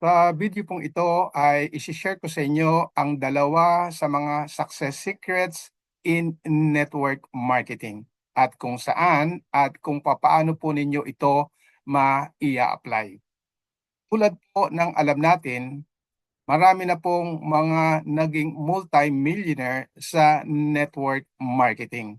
Sa video pong ito ay isi-share ko sa inyo ang dalawa sa mga success secrets in network marketing at kung saan at kung papaano po ninyo ito ma-ia-apply. Tulad po ng alam natin, marami na pong mga naging multi-millionaire sa network marketing.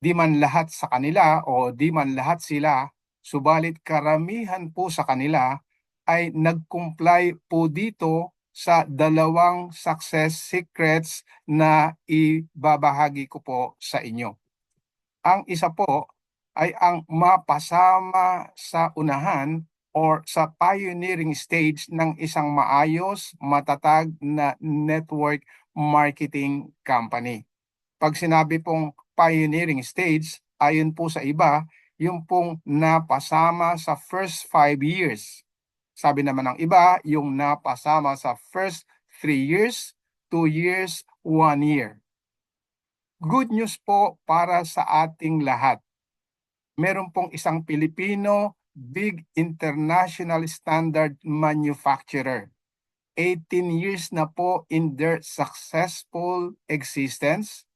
Di man lahat sa kanila o di man lahat sila, subalit karamihan po sa kanila ay nag-comply po dito sa dalawang success secrets na ibabahagi ko po sa inyo. Ang isa po ay ang mapasama sa unahan or sa pioneering stage ng isang maayos, matatag na network marketing company. Pag sinabi pong pioneering stage, ayon po sa iba, yung pong napasama sa first 5 years. Sabi naman ng iba, yung napasama sa first 3 years, 2 years, 1 year. Good news po para sa ating lahat. Meron pong isang Pilipino, big international standard manufacturer. 18 years na po in their successful existence,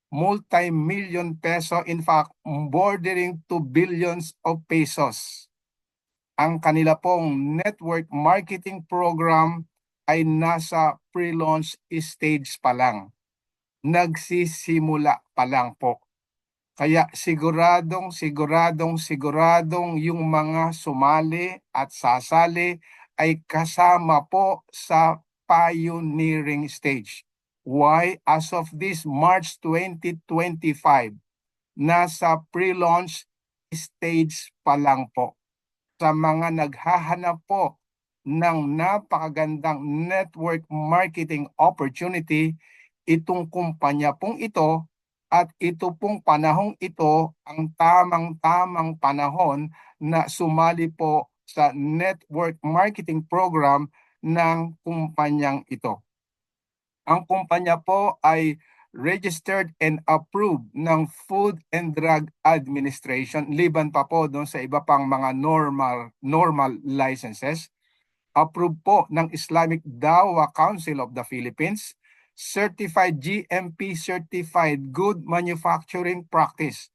multi-million peso, in fact, bordering to billions of pesos. Ang kanila pong network marketing program ay nasa pre-launch stage pa lang. Nagsisimula pa lang po. Kaya siguradong yung mga sumali at sasali ay kasama po sa pioneering stage. Why? As of this March 2025, nasa pre-launch stage pa lang po. Sa mga naghahanap po ng napakagandang network marketing opportunity, itong kumpanya pong ito at ito pong panahong ito ang tamang-tamang panahon na sumali po sa network marketing program ng kumpanyang ito. Ang kumpanya po ay registered and approved ng Food and Drug Administration, liban pa po doon sa iba pang mga normal licenses. Approved po ng Islamic Dawah Council of the Philippines, certified GMP, certified Good Manufacturing Practice,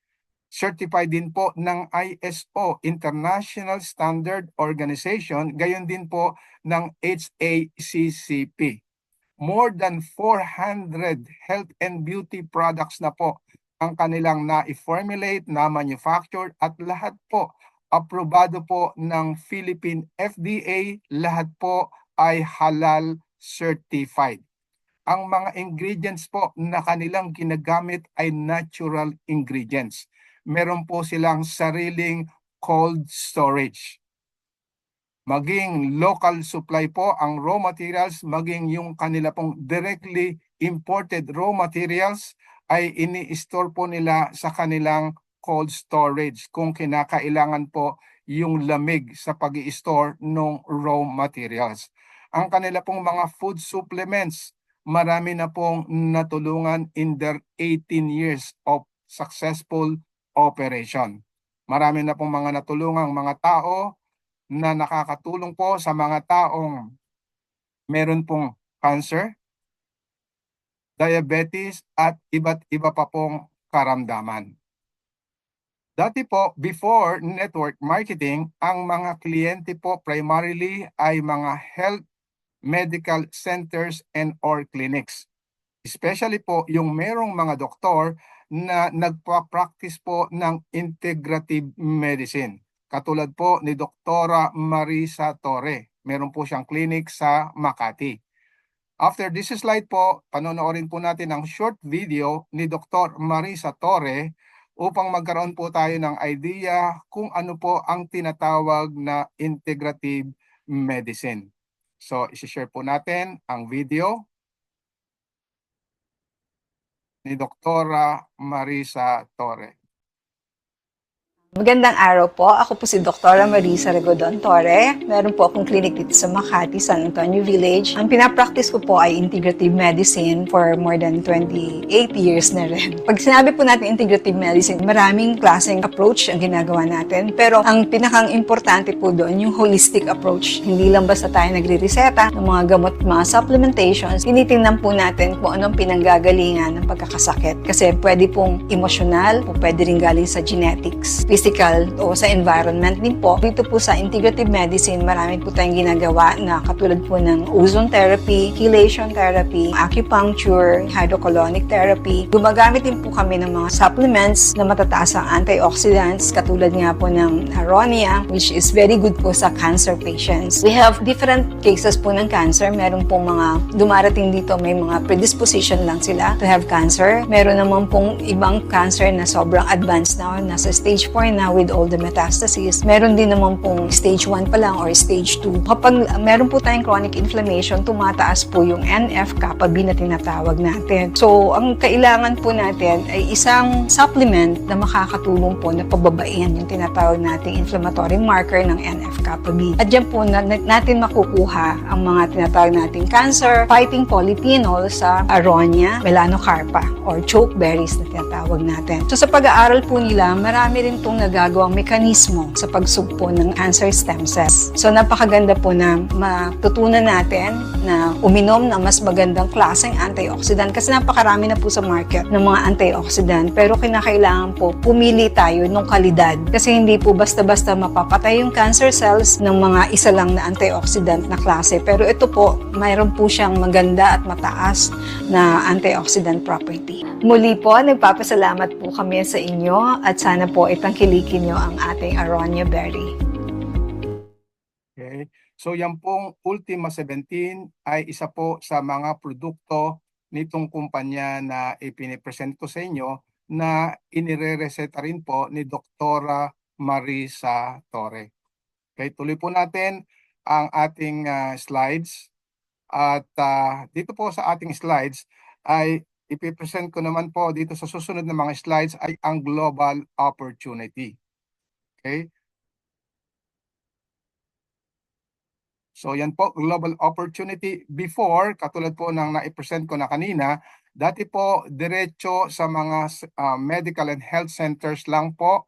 certified din po ng ISO, International Standard Organization, gayon din po ng HACCP. More than 400 health and beauty products na po ang kanilang na-formulate, na-manufactured at lahat po aprobado po ng Philippine FDA, lahat po ay halal certified. Ang mga ingredients po na kanilang ginagamit ay natural ingredients. Meron po silang sariling cold storage. Maging local supply po ang raw materials, maging yung kanila pong directly imported raw materials ay ini-store po nila sa kanilang cold storage kung kinakailangan po yung lamig sa pag-i-store ng raw materials. Ang kanila pong mga food supplements, marami na pong natulungan in their 18 years of successful operation. Marami na pong mga natulungang mga tao na nakakatulong po sa mga taong meron pong cancer, diabetes at iba't iba pa pong karamdaman. Dati po, before network marketing, ang mga kliyente po primarily ay mga health, medical centers and or clinics. Especially po yung merong mga doktor na nagpa-practice po ng integrative medicine. Katulad po ni Doktora Marisa Torre. Meron po siyang clinic sa Makati. After this slide po, panonoorin po natin ang short video ni Dr. Marisa Torre upang magkaroon po tayo ng idea kung ano po ang tinatawag na integrative medicine. So, isi-share po natin ang video ni Doktora Marisa Torre. Magandang araw po. Ako po si Dr. Marisa Regodon Torre. Meron po akong clinic dito sa Makati, San Antonio Village. Ang pinapractice ko po ay integrative medicine for more than 28 years na rin. Pag sinabi po natin integrative medicine, maraming klaseng approach ang ginagawa natin. Pero ang pinakang importante po doon, yung holistic approach. Hindi lang basta tayo nagre-reseta ng mga gamot, mga supplementations. Tinitingnan po natin kung anong pinanggagalingan ng pagkakasakit. Kasi pwede pong emosyonal, o pwede rin galing sa genetics, physical o sa environment din po. Dito po sa integrative medicine, marami po tayong ginagawa na katulad po ng ozone therapy, chelation therapy, acupuncture, hydrocolonic therapy. Gumagamit din po kami ng mga supplements na matataas ang antioxidants katulad nga po ng aronia, which is very good po sa cancer patients. We have different cases po ng cancer. Meron pong mga dumarating dito, may mga predisposition lang sila to have cancer. Meron naman pong ibang cancer na sobrang advanced na, nasa stage 4 na with all the metastases. Meron din naman pong stage 1 pa lang or stage 2. Kapag meron po tayong chronic inflammation, tumataas po yung NF-kappa B na tinatawag natin. So, ang kailangan po natin ay isang supplement na makakatulong po na pababain yung tinatawag nating inflammatory marker ng NF-kappa B. At dyan po natin makukuha ang mga tinatawag nating cancer-fighting polyphenol sa aronia, melanocarpa, or chokeberries na tinatawag natin. So, sa pag-aaral po nila, marami rin itong nagagawang mekanismo sa pagsugpo ng cancer stem cells. So, napakaganda po na matutunan natin na uminom ng mas magandang klaseng antioxidant kasi napakarami na po sa market ng mga antioxidant. Pero kinakailangan po pumili tayo ng kalidad kasi hindi po basta-basta mapapatay yung cancer cells ng mga isa lang na antioxidant na klase. Pero ito po, mayroon po siyang maganda at mataas na antioxidant property. Muli po, nagpapasalamat po kami sa inyo at sana po itangkilikin nyo ang ating aronia berry. Okay. So yan pong Ultima 17 ay isa po sa mga produkto nitong kumpanya na ipinipresent ko sa inyo na inire-reseta rin po ni Doktora Marisa Torre. Okay, tuloy po natin ang ating slides at dito po sa ating slides ay ipipresent ko naman po dito sa susunod na mga slides ay ang global opportunity. Okay? So yan po, global opportunity. Before, katulad po ng na-present ko na kanina, dati po diretso sa mga medical and health centers lang po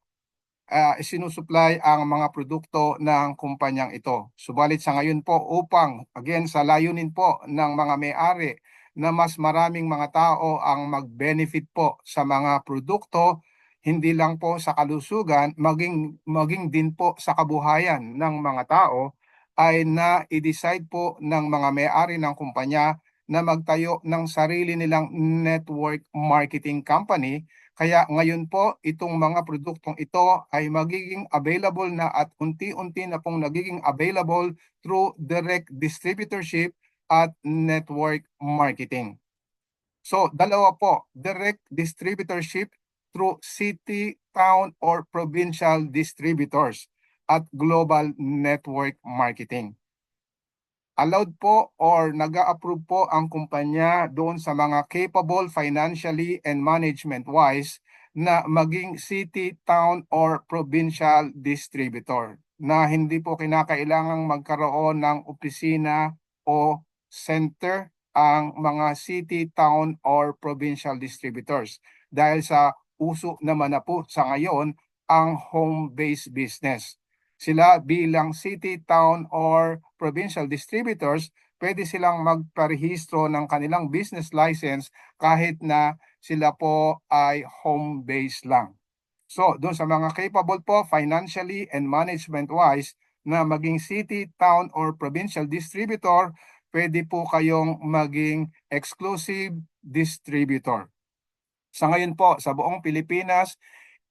isinusupply ang mga produkto ng kumpanyang ito. Subalit sa ngayon po upang, again, sa layunin po ng mga may-ari na mas maraming mga tao ang mag-benefit po sa mga produkto, hindi lang po sa kalusugan, maging din po sa kabuhayan ng mga tao, ay na-decide po ng mga may-ari ng kumpanya na magtayo ng sarili nilang network marketing company. Kaya ngayon po, itong mga produktong ito ay magiging available na at unti-unti na pong nagiging available through direct distributorship at network marketing. So, dalawa po, direct distributorship through city, town, or provincial distributors at global network marketing. Allowed po or nag-a-approve po ang kumpanya doon sa mga capable financially and management-wise na maging city, town, or provincial distributor na hindi po kinakailangang magkaroon ng opisina o center ang mga city, town, or provincial distributors dahil sa uso naman na po sa ngayon ang home-based business. Sila bilang city, town, or provincial distributors, pwede silang magparehistro ng kanilang business license kahit na sila po ay home-based lang. So, doon sa mga capable po financially and management-wise na maging city, town, or provincial distributor, pwede po kayong maging exclusive distributor. Sa ngayon po, sa buong Pilipinas,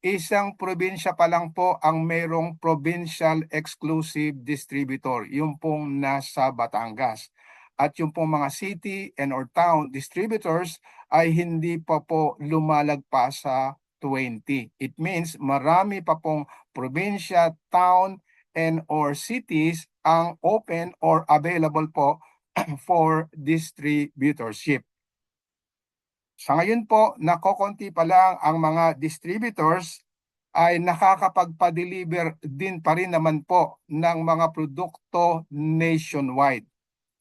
isang probinsya pa lang po ang mayroong provincial exclusive distributor, yung pong nasa Batangas. At yung pong mga city and or town distributors ay hindi pa po lumalagpas sa 20. It means marami pa pong probinsya, town, and or cities ang open or available po for distributorship. Sa ngayon po, nakokonti pa lang ang mga distributors ay nakakapagpa-deliver din pa rin naman po ng mga produkto nationwide.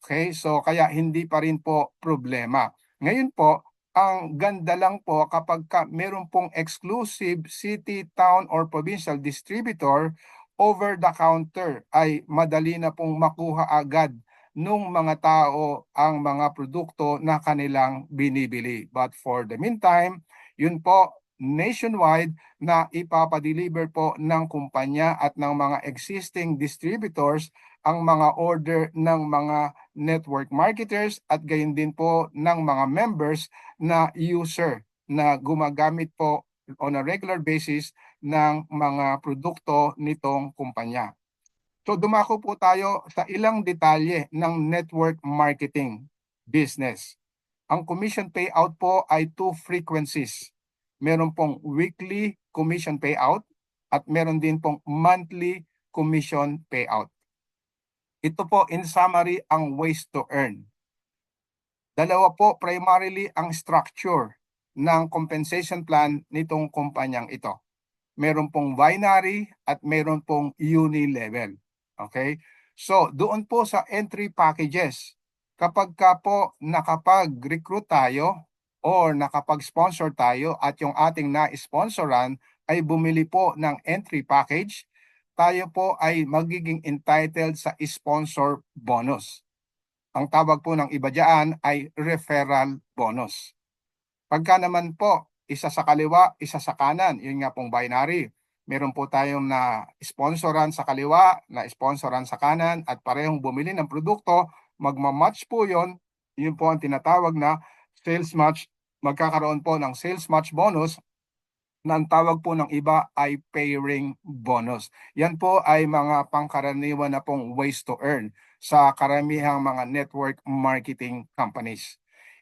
Okay, so kaya hindi pa rin po problema. Ngayon po, ang ganda lang po kapag meron pong exclusive city, town, or provincial distributor, over the counter ay madali na pong makuha agad nung mga tao ang mga produkto na kanilang binibili. But for the meantime, yun po, nationwide na ipapadeliver po ng kumpanya at ng mga existing distributors ang mga order ng mga network marketers at gayon din po ng mga members na user na gumagamit po on a regular basis ng mga produkto nitong kumpanya. So dumako po tayo sa ilang detalye ng network marketing business. Ang commission payout po ay two frequencies. Meron pong weekly commission payout at meron din pong monthly commission payout. Ito po in summary ang ways to earn. Dalawa po primarily ang structure ng compensation plan nitong kumpanyang ito. Meron pong binary at meron pong uni-level. Okay? So, doon po sa entry packages, kapag ka po nakapag-recruit tayo or nakapag-sponsor tayo at yung ating na-sponsoran ay bumili po ng entry package, tayo po ay magiging entitled sa sponsor bonus. Ang tawag po ng iba dyan ay referral bonus. Pagka naman po, isa sa kaliwa, isa sa kanan, yun nga pong binary. Meron po tayong na-sponsoran sa kaliwa, na-sponsoran sa kanan, at parehong bumili ng produkto, magmamatch po yun. Yun po ang tinatawag na sales match. Magkakaroon po ng sales match bonus na ang tawag po ng iba ay pairing bonus. Yan po ay mga pangkaraniwan na pong ways to earn sa karamihang mga network marketing companies.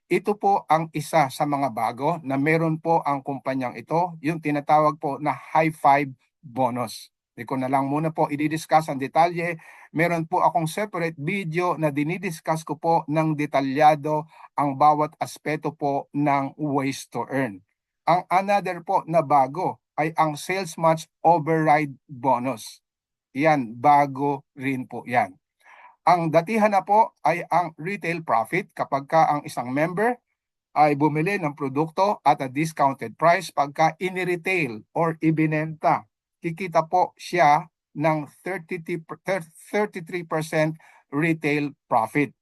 Ito po ang isa sa mga bago na meron po ang kumpanyang ito, yung tinatawag po na high five bonus. Hindi ko na lang muna po i-discuss ang detalye. Meron po akong separate video na dinidiscuss ko po ng detalyado ang bawat aspeto po ng ways to earn. Ang another po na bago ay ang sales match override bonus. Yan, bago rin po yan. Ang datihan na po ay ang retail profit kapag ka ang isang member ay bumili ng produkto at a discounted price pagka ini-retail or ibinenta. Kikita po siya ng 33% retail profit.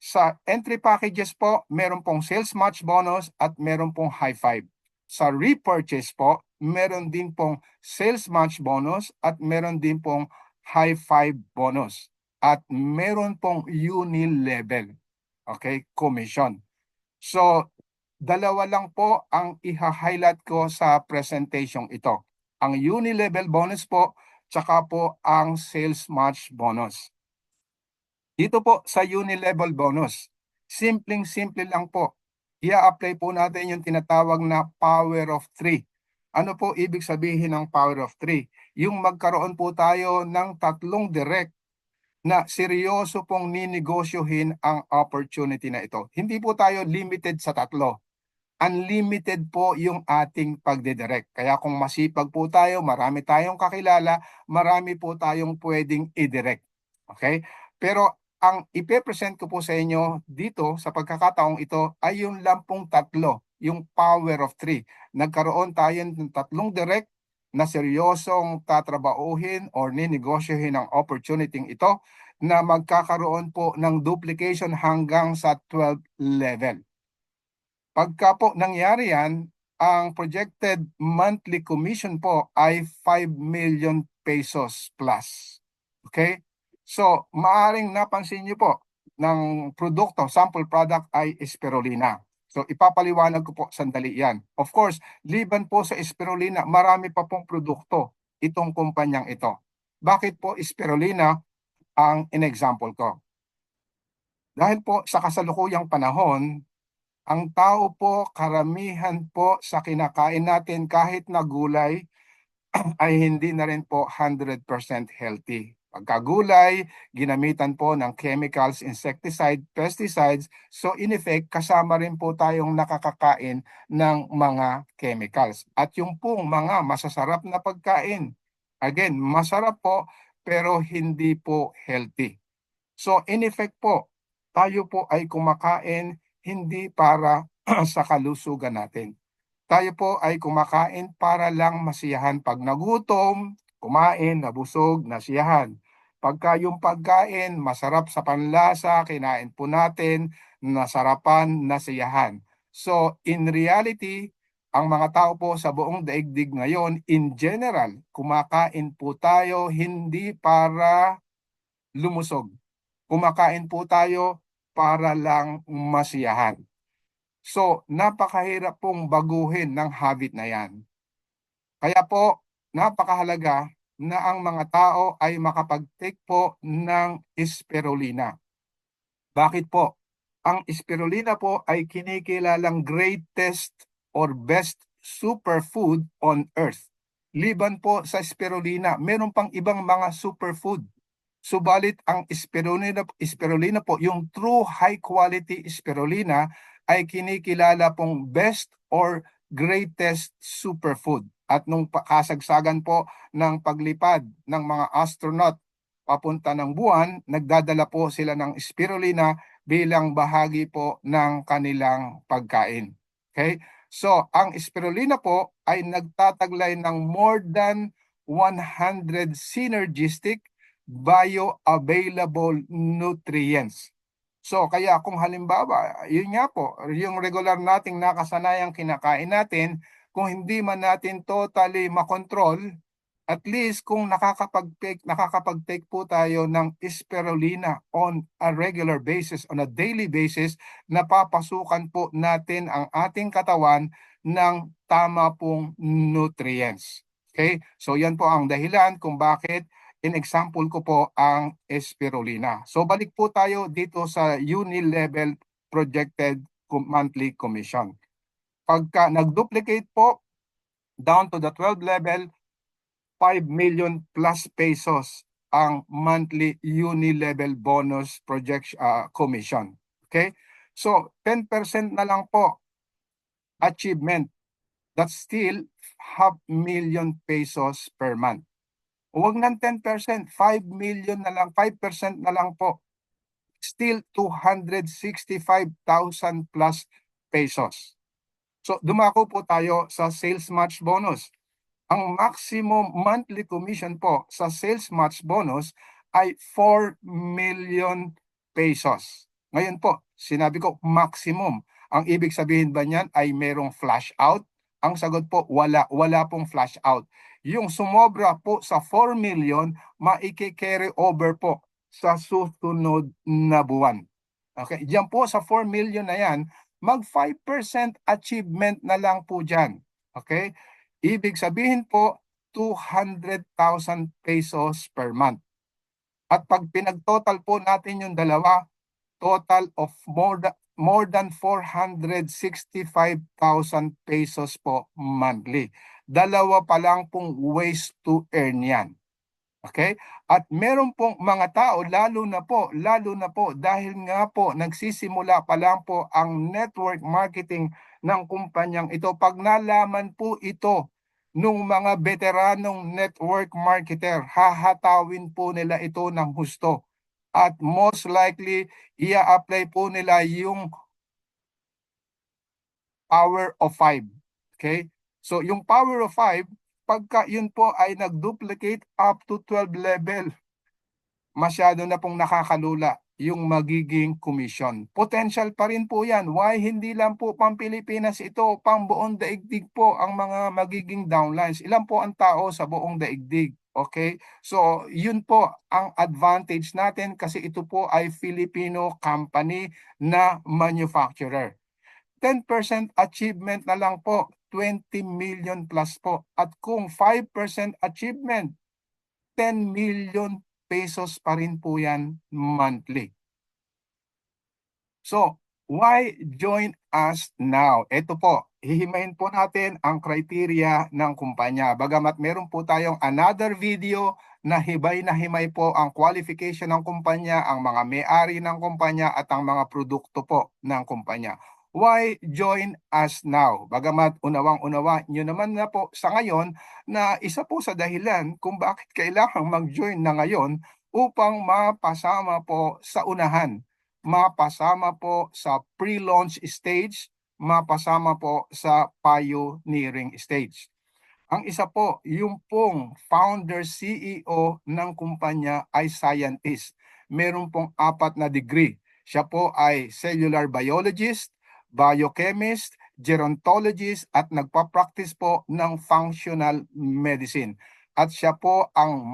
Sa entry packages po, meron pong sales match bonus at meron pong high five. Sa repurchase po, meron din pong sales match bonus at meron din pong high five bonus. At meron pong uni-level, okay, commission. So, dalawa lang po ang iha-highlight ko sa presentation ito. Ang uni-level bonus po, tsaka po ang sales match bonus. Dito po sa uni-level bonus, simpleng-simple lang po. I-apply po natin yung tinatawag na power of 3. Ano po ibig sabihin ng power of 3? Yung magkaroon po tayo ng tatlong direct na seryoso pong ninegosyohin ang opportunity na ito. Hindi po tayo limited sa tatlo. Unlimited po yung ating pagdidirect. Kaya kung masipag po tayo, marami tayong kakilala, marami po tayong pwedeng i-direct. Okay? Pero ang ipe-present ko po sa inyo dito sa pagkakataong ito ay yung lampong tatlo, yung power of 3. Nagkaroon tayo ng tatlong direct na seryosong tatrabauhin or ninegosyohin ang opportunity ito na magkakaroon po ng duplication hanggang sa 12 level. Pagka po nangyari yan, ang projected monthly commission po ay 5 million pesos plus. Okay? So, maaring napansin niyo po ng produkto, sample product ay spirulina. So, ipapaliwanag ko po sandali yan. Of course, liban po sa spirulina, marami pa pong produkto itong kumpanyang ito. Bakit po spirulina ang in-example ko? Dahil po sa kasalukuyang panahon, ang tao po, karamihan po sa kinakain natin kahit na gulay ay hindi na rin po 100% healthy. Pagkagulay, ginamitan po ng chemicals, insecticide, pesticides. So in effect, kasama rin po tayong nakakakain ng mga chemicals. At yung pong mga masasarap na pagkain, again, masarap po pero hindi po healthy. So in effect po, tayo po ay kumakain hindi para sa kalusugan natin. Tayo po ay kumakain para lang masiyahan pag nagutom, kumain, nabusog, nasiyahan. Pagka yung pagkain masarap sa panlasa, kinain po natin, nasarapan, nasiyahan. So in reality, ang mga tao po sa buong daigdig ngayon, in general, kumakain po tayo hindi para lumusog. Kumakain po tayo para lang masiyahan. So, napakahirap pong baguhin ng habit na yan. Kaya po, napakahalaga na ang mga tao ay makapag-take po ng spirulina. Bakit po? Ang spirulina po ay kinikilalang greatest or best superfood on earth. Liban po sa spirulina, meron pang ibang mga superfood. Subalit ang spirulina po, yung true high quality spirulina ay kinikilala pong best or greatest superfood. At nung kasagsagan po ng paglipad ng mga astronaut papunta ng buwan, nagdadala po sila ng spirulina bilang bahagi po ng kanilang pagkain. Okay? So, ang spirulina po ay nagtataglay ng more than 100 synergistic bioavailable nutrients. So, kaya kung halimbawa, yun nga po, yung regular nating nakasanayang kinakain natin, kung hindi man natin totally makontrol, at least kung nakakapag-take po tayo ng spirulina on a regular basis, on a daily basis, napapasukan po natin ang ating katawan ng tama pong nutrients. Okay? So yan po ang dahilan kung bakit in-example ko po ang spirulina. So balik po tayo dito sa uni-level projected monthly commission. Pagka nag-duplicate po down to the 12 level, 5 million plus pesos ang monthly uni-level bonus commission. Okay? So, 10% na lang po achievement. That's still 500,000 pesos per month. Huwag ng 10%, 5 million na lang, 5% na lang po. Still 265,000 plus pesos. So, dumako po tayo sa sales match bonus. Ang maximum monthly commission po sa sales match bonus ay 4 million pesos. Ngayon po, sinabi ko maximum. Ang ibig sabihin ba niyan ay merong flash out? Ang sagot po, wala. Wala pong flash out. Yung sumobra po sa 4 million, maiki-carry over po sa susunod na buwan. Okay, diyan po sa 4 million na yan, mag 5% achievement na lang po dyan. Okay? Ibig sabihin po, 200,000 pesos per month. At pag pinag-total po natin yung dalawa, total of more than 465,000 pesos po monthly. Dalawa pa lang pong ways to earn yan. Okay? At meron pong mga tao, lalo na po, dahil nga po, nagsisimula pa lang po ang network marketing ng kumpanyang ito. Pag nalaman po ito nung mga veteranong network marketer, hahatawin po nila ito ng husto. At most likely, ia-apply po nila yung power of 5. Okay? So, yung power of 5, pagka yun po ay nag-duplicate up to 12 level, masyado na pong nakakalula yung magiging commission. Potential pa rin po yan. Why hindi lang po pang Pilipinas ito, pang buong daigdig po ang mga magiging downlines. Ilan po ang tao sa buong daigdig? Okay? So, yun po ang advantage natin kasi ito po ay Filipino company na manufacturer. 10% achievement na lang po, 20 million plus po. At kung 5% achievement, 10 million pesos pa rin po yan monthly. So, why join us now? Ito po, hihimayin po natin ang criteria ng kumpanya. Bagamat meron po tayong another video na himay po ang qualification ng kumpanya, ang mga may-ari ng kumpanya at ang mga produkto po ng kumpanya. Why join us now? Bagamat unawang-unawa nyo naman na po sa ngayon na isa po sa dahilan kung bakit kailangang mag-join na ngayon upang mapasama po sa unahan, mapasama po sa pre-launch stage, mapasama po sa pioneering stage. Ang isa po, yung pong founder CEO ng kumpanya ay scientist. Meron pong 4 na degree. Siya po ay cellular biologist, biochemist, gerontologist at nagpa-practice po ng functional medicine. At siya po ang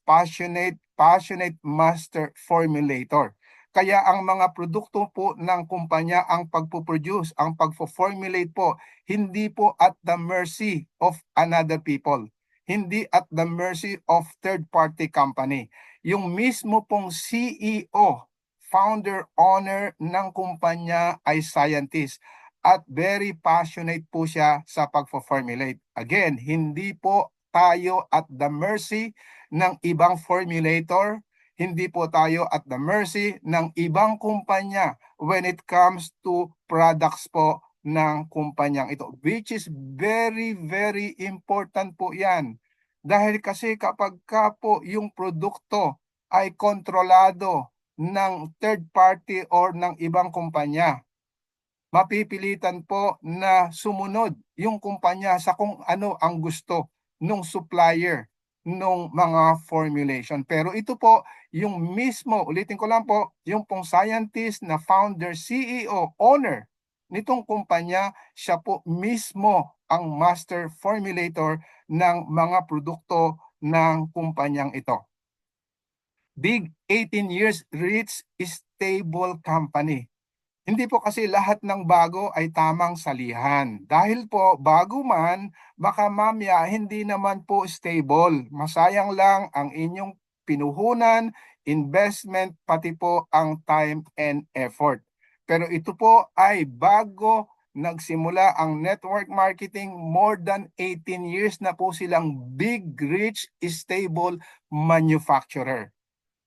passionate master formulator. Kaya ang mga produkto po ng kumpanya, ang pagpo-produce, ang pagpo-formulate po, hindi po at the mercy of another people. Hindi at the mercy of third-party company. Yung mismo pong CEO, founder, owner ng kumpanya ay scientist at very passionate po siya sa pagpo-formulate. Again, hindi po tayo at the mercy ng ibang formulator, hindi po tayo at the mercy ng ibang kumpanya when it comes to products po ng kumpanyang ito, which is very, very important po yan. Dahil kasi kapag ka po yung produkto ay kontrolado ng third party or ng ibang kumpanya, mapipilitan po na sumunod yung kumpanya sa kung ano ang gusto ng supplier ng mga formulation. Pero ito po, yung mismo, ulitin ko lang po, yung pong scientist na founder, CEO, owner nitong kumpanya, siya po mismo ang master formulator ng mga produkto ng kumpanyang ito. Big 18 years, rich, stable company. Hindi po kasi lahat ng bago ay tamang salihan. Dahil po, bago man, baka mamaya hindi naman po stable. Masayang lang ang inyong pinuhunan, investment, pati po ang time and effort. Pero ito po ay bago nagsimula ang network marketing, more than 18 years na po silang big, rich, stable manufacturer.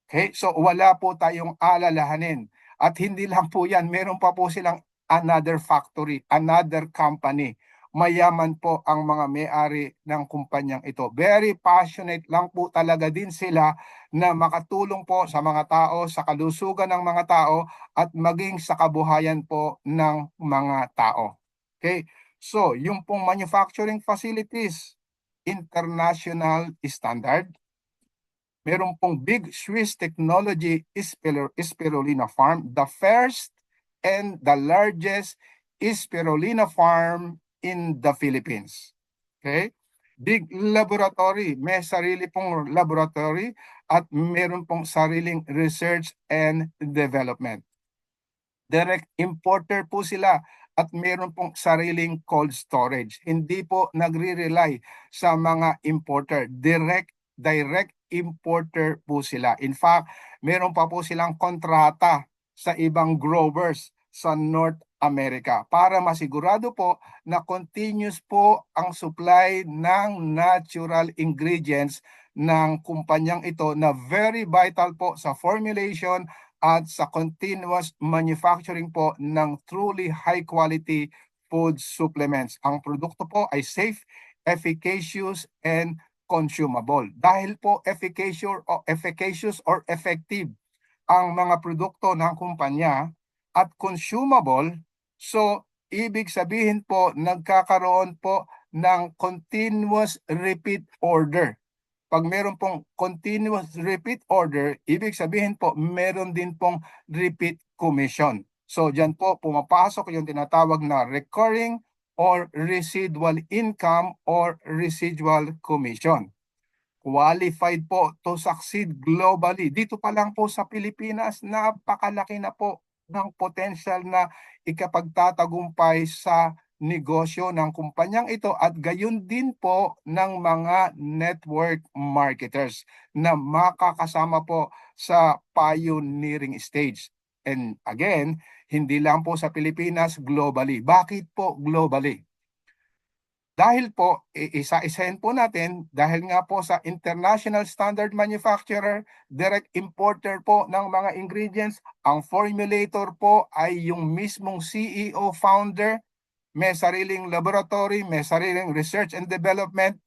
Okay? So wala po tayong alalahanin. At hindi lang po yan, meron pa po silang another factory, another company. Mayaman po ang mga may-ari ng kumpanyang ito. Very passionate lang po talaga din sila na makatulong po sa mga tao, sa kalusugan ng mga tao at maging sa kabuhayan po ng mga tao. Okay? So, yung pong manufacturing facilities, international standard. Meron pong Big Swiss Technology Spirulina Farm, the first and the largest spirulina farm in the Philippines. Okay? Big laboratory, may sarili pong laboratory at meron pong sariling research and development. Direct importer po sila at meron pong sariling cold storage. Hindi po nagre-rely sa mga importer. Direct importer po sila. In fact, meron pa po silang kontrata sa ibang growers sa North America para masigurado po na continuous po ang supply ng natural ingredients ng kumpanyang ito na very vital po sa formulation at sa continuous manufacturing po ng truly high quality food supplements. Ang produkto po ay safe, efficacious, and consumable. Dahil po efficacious or effective ang mga produkto ng kumpanya at consumable, so ibig sabihin po nagkakaroon po ng continuous repeat order. Pag meron pong continuous repeat order, ibig sabihin po meron din pong repeat commission. So dyan po pumapasok yung tinatawag na recurring or residual income or residual commission. Qualified po to succeed globally. Dito pa lang po sa Pilipinas, napakalaki na po ng potential na ikapagtatagumpay sa negosyo ng kumpanyang ito at gayon din po ng mga network marketers na makakasama po sa pioneering stage. And again, hindi lang po sa Pilipinas, globally. Bakit po globally? Dahil po, isa-isahin po natin, dahil nga po sa International Standard Manufacturer, direct importer po ng mga ingredients, ang formulator po ay yung mismong CEO founder, may sariling laboratory, may sariling research and development.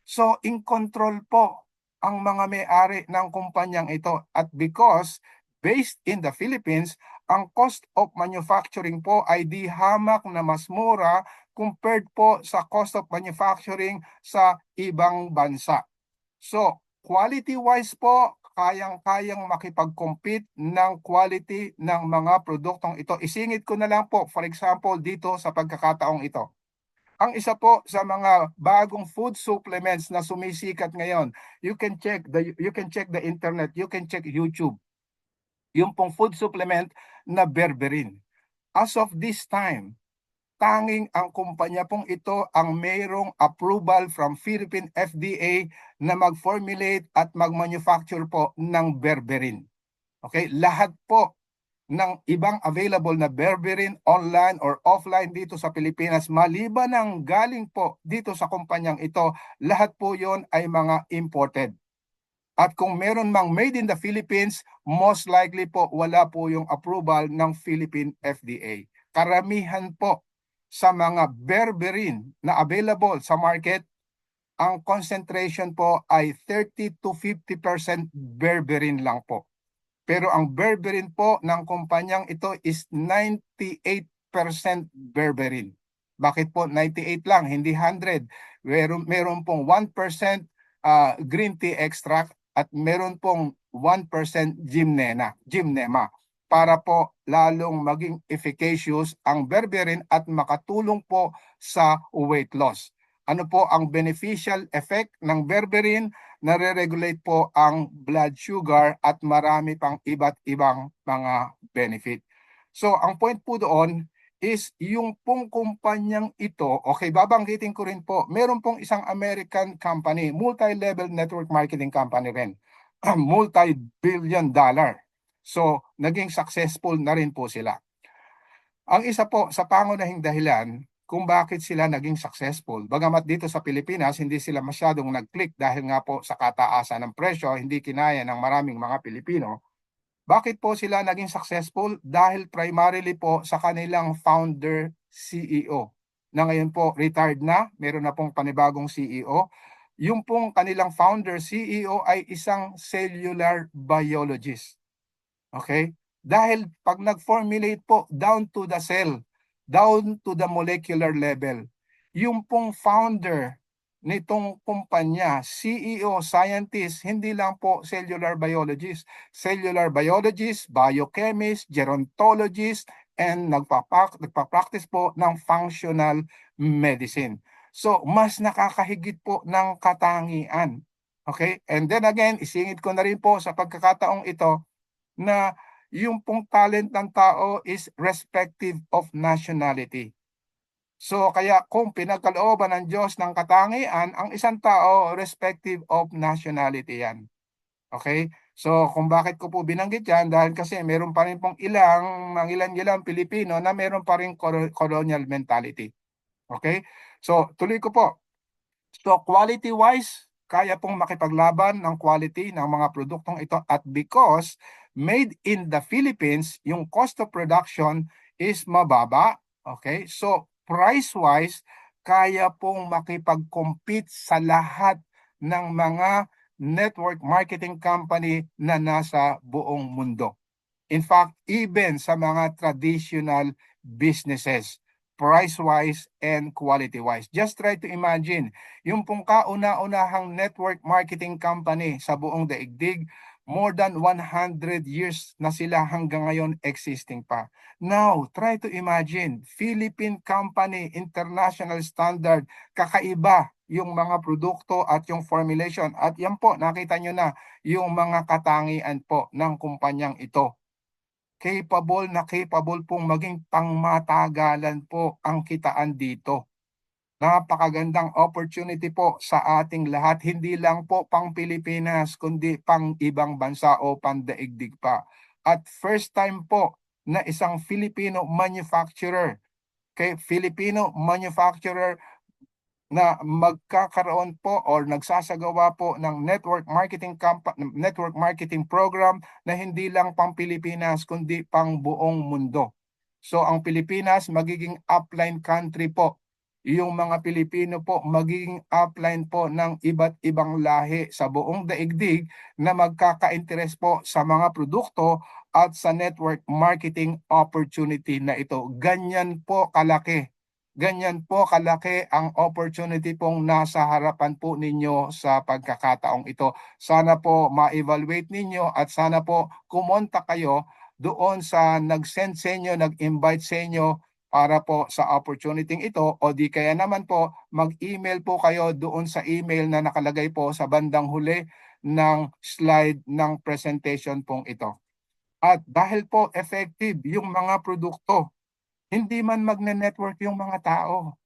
So, in control po ang mga may-ari ng kumpanyang ito. At because based in the Philippines, ang cost of manufacturing po ay di hamak na mas mura compared po sa cost of manufacturing sa ibang bansa. So, quality-wise po, kayang-kayang makipag-compete ng quality ng mga produktong ito. Isingit ko na lang po, for example, dito sa pagkakataong ito. Ang isa po sa mga bagong food supplements na sumisikat ngayon, you can check the internet, you can check YouTube. Yung pong food supplement na berberine. As of this time, tanging ang kumpanya pong ito ang mayroong approval from Philippine FDA na mag-formulate at mag-manufacture po ng berberine. Okay? Lahat po ng ibang available na berberine online or offline dito sa Pilipinas, maliban ng galing po dito sa kumpanyang ito, lahat po yon ay mga imported. At kung meron mang made in the Philippines, most likely po wala po yung approval ng Philippine FDA. Karamihan po sa mga berberine na available sa market, ang concentration po ay 30 to 50% berberine lang po. Pero ang berberine po ng kumpanyang ito is 98% berberine. Bakit po 98 lang, hindi 100? Meron pong 1% green tea extract at meron pong 1% gymnema para po lalong maging efficacious ang berberine at makatulong po sa weight loss. Ano po ang beneficial effect ng berberine? Nare-regulate po ang blood sugar at marami pang iba't ibang mga benefit. So, ang point po doon is yung pong kumpanyang ito, okay, babanggitin ko rin po, meron pong isang American company, multi-level network marketing company rin, multi-billion dollar. So, naging successful na rin po sila. Ang isa po sa pangunahing dahilan kung bakit sila naging successful, bagamat dito sa Pilipinas, hindi sila masyadong nag-click dahil nga po sa kataasan ng presyo, hindi kinaya ng maraming mga Pilipino. Bakit po sila naging successful? Dahil primarily po sa kanilang founder CEO na ngayon po retired na, meron na pong panibagong CEO. Yung pong kanilang founder CEO ay isang cellular biologist. Okay? Dahil pag nag-formulate po down to the cell, down to the molecular level, yung pong founder nitong kumpanya, CEO, scientist, hindi lang po cellular biologist, biochemist, gerontologist, and nagpa-practice po ng functional medicine. So, mas nakakahigit po ng katangian. Okay? And then again, isingit ko na rin po sa pagkakataong ito na yung pong talent ng tao is respective of nationality. So kaya kung pinagkalooban ng Diyos ng katangian, ang isang tao respective of nationality yan. Okay? So kung bakit ko po binanggit yan, dahil kasi meron pa rin pong ilan Pilipino na meron pa rin colonial mentality. Okay? So tuloy ko po. So quality-wise, kaya pong makipaglaban ng quality ng mga produktong ito at because made in the Philippines, yung cost of production is mababa. Okay? So price-wise, kaya pong makipag-compete sa lahat ng mga network marketing company na nasa buong mundo. In fact, even sa mga traditional businesses, price-wise and quality-wise. Just try to imagine, yung pong kauna-unahang network marketing company sa buong daigdig, more than 100 years na sila hanggang ngayon existing pa. Now, try to imagine, Philippine company, international standard, kakaiba yung mga produkto at yung formulation. At yan po, nakita nyo na yung mga katangian po ng kumpanyang ito. Capable pong maging pangmatagalan po ang kitaan dito. Napakagandang opportunity po sa ating lahat, hindi lang po pang Pilipinas, kundi pang ibang bansa o pandaigdig pa. At first time po na isang Filipino manufacturer na magkakaroon po or nagsasagawa po ng network marketing program na hindi lang pang Pilipinas kundi pang buong mundo. So ang Pilipinas magiging upline country po. Yung mga Pilipino po magiging upline po ng iba't ibang lahi sa buong daigdig na magkaka-interest po sa mga produkto at sa network marketing opportunity na ito. Ganyan po kalaki. Ganyan po kalaki ang opportunity pong nasa harapan po ninyo sa pagkakataong ito. Sana po ma-evaluate ninyo at sana po kumontak kayo doon sa nag-send sa inyo, nag-invite sa inyo para po sa opportunity ito o di kaya naman po mag-email po kayo doon sa email na nakalagay po sa bandang huli ng slide ng presentation pong ito. At dahil po effective yung mga produkto, hindi man magne-network yung mga tao,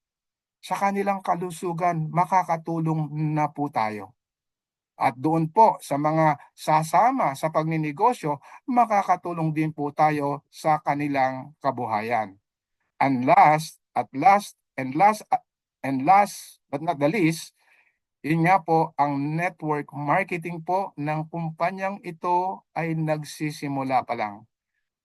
sa kanilang kalusugan makakatulong na po tayo. At doon po sa mga sasama sa pagninegosyo, makakatulong din po tayo sa kanilang kabuhayan. And last but not the least, yun nga po, ang network marketing po ng kumpanyang ito ay nagsisimula pa lang.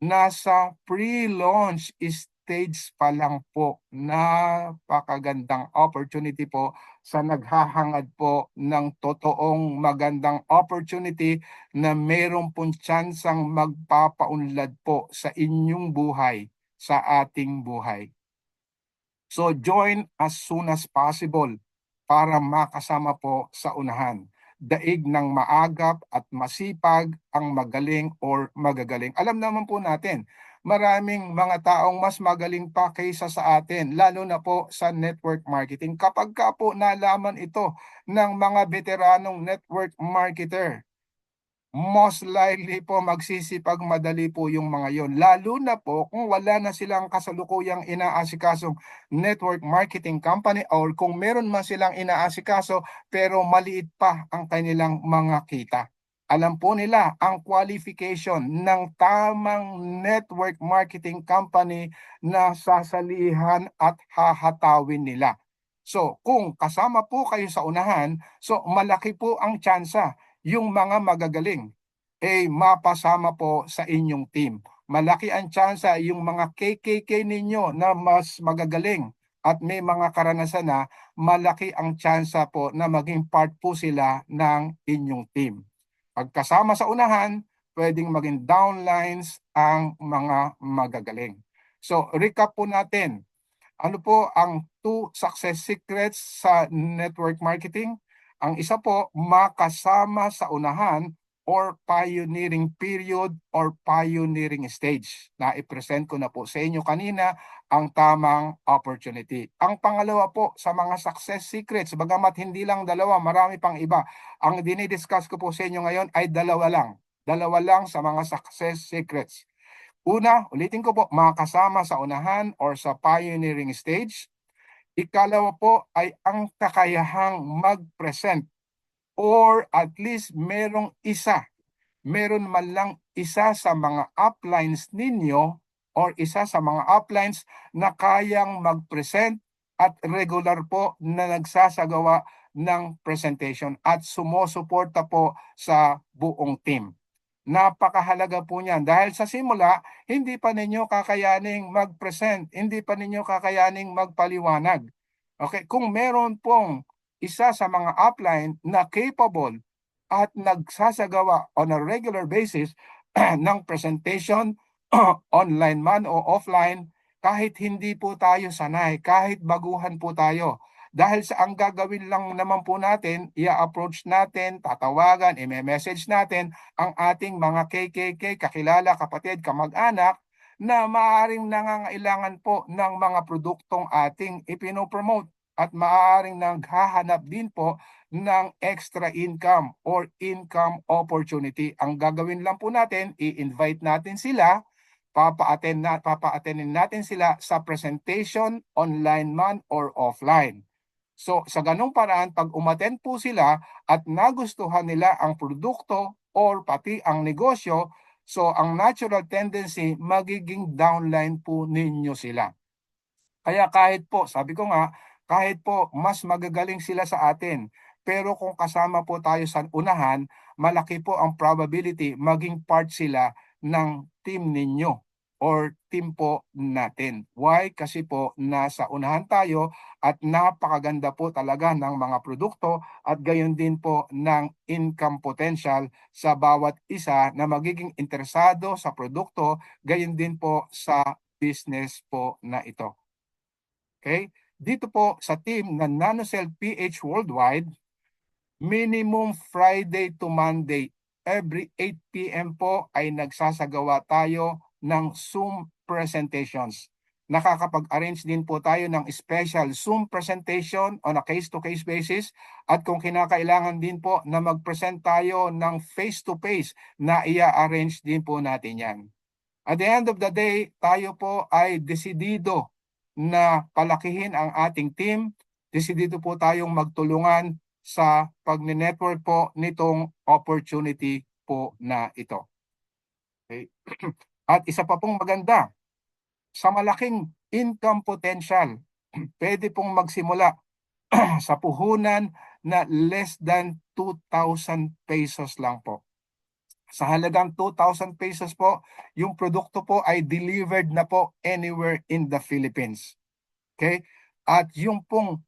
Nasa pre-launch stage pa lang po. Napakagandang opportunity po sa naghahangad po ng totoong magandang opportunity na mayroon pong tsansang magpapaunlad po sa inyong buhay, sa ating buhay. So join as soon as possible para makasama po sa unahan. Daig ng maagap at masipag ang magaling or magagaling. Alam naman po natin, maraming mga taong mas magaling pa kaysa sa atin, lalo na po sa network marketing. Kapag ka po nalaman ito ng mga veteranong network marketer, most likely po magsisipag madali po yung mga yon. Lalo na po kung wala na silang kasalukuyang inaasikasong network marketing company or kung meron man silang inaasikaso pero maliit pa ang kanilang mga kita. Alam po nila ang qualification ng tamang network marketing company na sasalihan at hahatawin nila. So kung kasama po kayo sa unahan, so malaki po ang tsansa yung mga magagaling mapasama po sa inyong team. Malaki ang tsansa yung mga KKK ninyo na mas magagaling at may mga karanasan na, malaki ang tsansa po na maging part po sila ng inyong team. Pagkasama sa unahan, pwedeng maging downlines ang mga magagaling. So recap po natin. Ano po ang 2 success secrets sa network marketing? Ang isa po, makasama sa unahan or pioneering period or pioneering stage. Na-present ko na po sa inyo kanina ang tamang opportunity. Ang pangalawa po sa mga success secrets, bagamat hindi lang dalawa, marami pang iba. Ang dinidiscuss ko po sa inyo ngayon ay dalawa lang. Dalawa lang sa mga success secrets. Una, ulitin ko po, makasama sa unahan or sa pioneering stage. Ikalawa po ay ang kakayahang mag-present or at least meron man lang isa sa mga uplines ninyo or isa sa mga uplines na kayang mag-present at regular po na nagsasagawa ng presentation at sumusuporta po sa buong team. Napakahalaga po niyan dahil sa simula, hindi pa ninyo kakayaning mag-present, hindi pa ninyo kakayaning magpaliwanag. Okay, kung meron pong isa sa mga upline na capable at nagsasagawa on a regular basis ng presentation, online man o offline, kahit hindi po tayo sanay, kahit baguhan po tayo, dahil sa ang gagawin lang naman po natin, i-approach natin, tatawagan, i-message natin ang ating mga KKK, kakilala, kapatid, kamag-anak, na maaaring nangangailangan po ng mga produktong ating ipinopromote at maaaring naghahanap din po ng extra income or income opportunity. Ang gagawin lang po natin, i-invite natin sila, papaatenin natin sila sa presentation, online man or offline. So sa ganung paraan, pag umattend po sila at nagustuhan nila ang produkto or pati ang negosyo, so ang natural tendency, magiging downline po ninyo sila. Kaya kahit po, sabi ko nga, kahit po mas magagaling sila sa atin. Pero kung kasama po tayo sa unahan, malaki po ang probability maging part sila ng team ninyo or team po natin. Why? Kasi po nasa unahan tayo at napakaganda po talaga ng mga produkto at gayon din po ng income potential sa bawat isa na magiging interesado sa produkto, gayon din po sa business po na ito. Okay? Dito po sa team ng NanoCell PH Worldwide, minimum Friday to Monday, every 8 p.m. po ay nagsasagawa tayo ng Zoom presentations. Nakakapag-arrange din po tayo ng special Zoom presentation on a case-to-case basis at kung kinakailangan din po na mag-present tayo ng face-to-face na i-arrange din po natin yan. At the end of the day, tayo po ay desidido na palakihin ang ating team. Desidido po tayong magtulungan sa pagne-network po nitong opportunity po na ito. Okay? At isa pa pong maganda, sa malaking income potential, pwede pong magsimula sa puhunan na less than 2,000 pesos lang po. Sa halagang 2,000 pesos po, yung produkto po ay delivered na po anywhere in the Philippines. Okay? At yung pong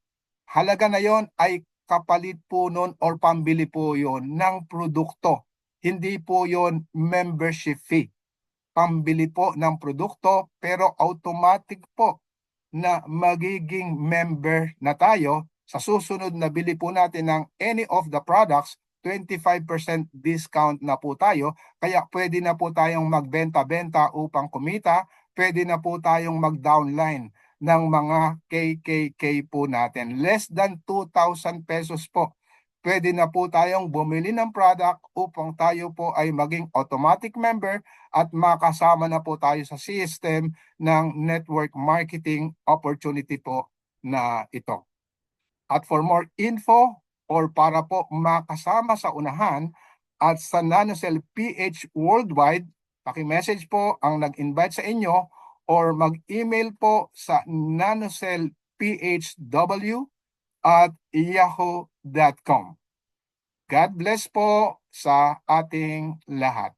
halaga na yon ay kapalit po nun or pambili po yon ng produkto. Hindi po yon membership fee. Pambili po ng produkto pero automatic po na magiging member na tayo sa susunod na bili po natin ng any of the products, 25% discount na po tayo. Kaya pwede na po tayong magbenta-benta upang kumita. Pwede na po tayong mag-downline ng mga KKK po natin. Less than 2,000 pesos po. Pwede na po tayong bumili ng product upang tayo po ay maging automatic member at makasama na po tayo sa system ng network marketing opportunity po na ito. At for more info or para po makasama sa unahan at sa NanoCell PH Worldwide, paki-message po ang nag-invite sa inyo or mag-email po sa nanocellphw@yahoo.com. God bless po sa ating lahat.